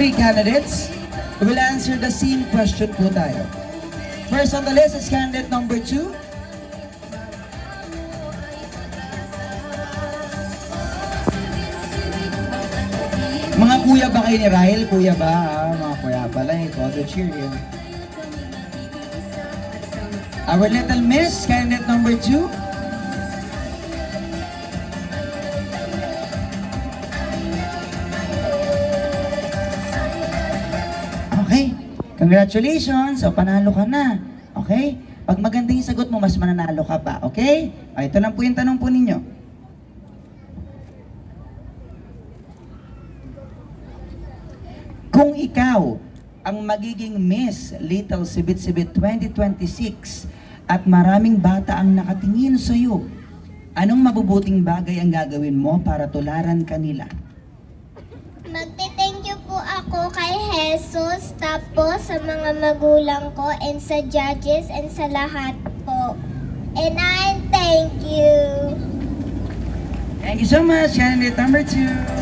three candidates will answer the same question po tayo. First on the list is candidate number 2. Mga kuya ba kayo ni Rahel? Kuya ba? Mga kuya pala eh. Todo cheer yun. Our little miss, candidate number 2. Okay. Congratulations. O, panalo ka na. Okay? Pag maganda yung sagot mo, mas mananalo ka pa. Okay? O, ito lang po yung tanong po ninyo. Kung ikaw ang magiging Miss Little Sibit-Sibit 2026 at maraming bata ang nakatingin sa iyo, anong mabubuting bagay ang gagawin mo para tularan kanila? Magte-thank you po ako kay Jesus, tapos sa mga magulang ko, and sa judges, and sa lahat po. And I thank you. Thank you so much, candidate number 2.